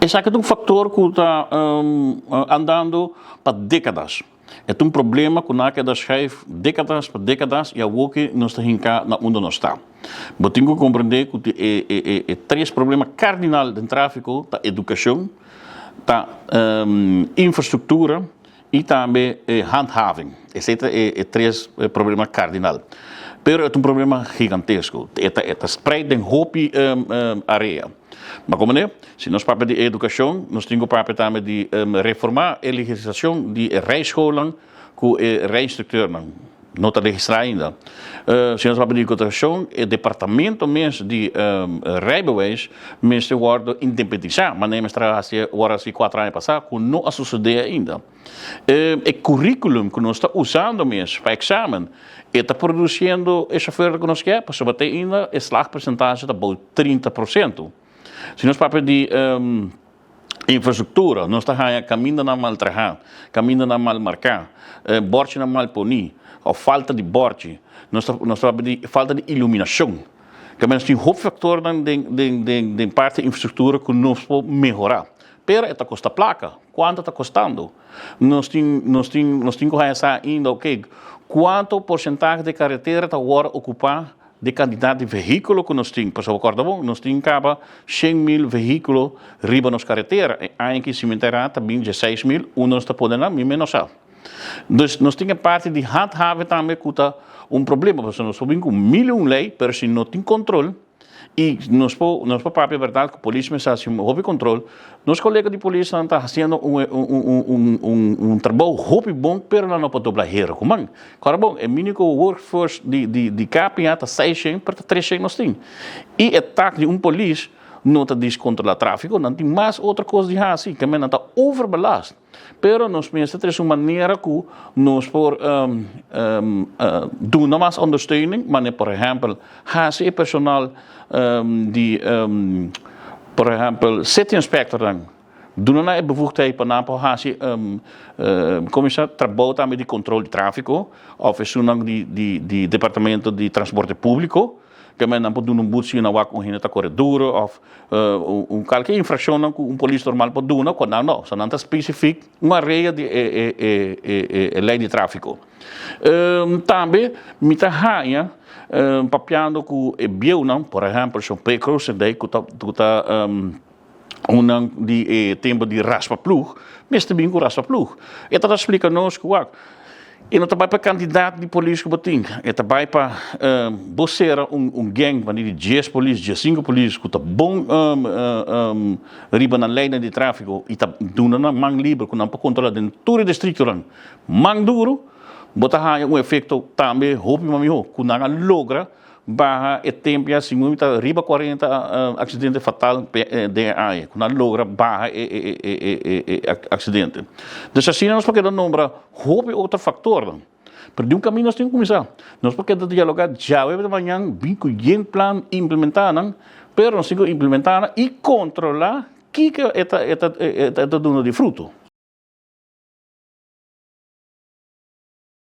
Esse é um fator que está andando para décadas. É um problema que nós queremos schrijven décadas por décadas e algo que nós temos que na onde nós está. Mas tenho que compreender que três problemas cardinais do tráfico: a educação, a infraestrutura e também handhaving. Esses são três problemas cardinais. Mas é um problema gigantesco. É spread em hopi área. Mas como é? Se nós falamos de educação, nós temos que também de reformar a legislação de rijscholen com a rijinstructeur. Não está registrado ainda. Se nós falamos de educação, o departamento mesmo de rijbewijs mesmo wordt independizado. Mas nem agora 4 anos passados, que não sucedeu ainda. O currículo que nós estamos usando mesmo para exame está produzindo essa oferta que nós queremos, para bater ainda a slagpercentage de 30%. Se nós falamos de infraestrutura, nós estamos caminhando na mal trabalhar, caminhando na mal marcar, borte na mal punir, ou falta de borte, nós falamos de falta de iluminação. Que nós temos um fator de parte da infraestrutura que nós podemos melhorar. Pero esta custa placa, quanto está custando? Nós temos que pensar ainda, ok, quanto porcentagem de carretera está agora ocupar de quantidade de veículos que nós temos. Para acordar bom, nós temos 100.000 veículos riba nas carreteras. E aí que se meterá também 16.000, nós está podendo menos. Então, nós temos a parte de handhaven também que está problema, porque nós temos 1.000 leis, mas se não tem controle, e nós podemos falar verdade que a polícia está fazendo um controle. Nosso colega de polícia está fazendo trabalho muito bom, mas não pode dobrar o comando. Agora, bom, o mínimo workforce de CAP está 600 para 300 nós temos. E o ataque de polícia não está descontrolar o tráfico, não tem mais outra coisa de assim, que não está overbelast. Pero nós pensamos de uma maneira que nós por doen mais ondersteuning, mas por exemplo, HC personal por exemplo, city inspector dan doen na bevoegdheid para nampo HC comissar trabalho também de controle de tráfico, of de departamento de transporte público, que men pode doen boete na wak hin ta corredor of qualquer infração que polícia normal pode doen, quando não, só não está específico uma regra de lei de tráfico. Também me tá raia papiando com o bio não, por exemplo, são pecros daí que tá de tempo de raspa plug, mas também com raspa plug. E tá explica nós que e não trabalha para candidato de polícia que botem. E trabalha para você gang de 10 polícias, 5 polícias que está bom riba na lei de tráfico e está dando na mão livre que não pode controlar dentro do distrito mão duro, botar efeito também roupa mamiho que não logra barra e tempo assim muita riba 40 acidente fatal de aí que não logra barra acidente. Então assim nós porque não nombra roupa outro fator. Pero de caminho nós temos que começar. Nós porque dialogar já de manhã bem com o plan implementar, pero nós temos que implementar e controlar que é dando de fruto.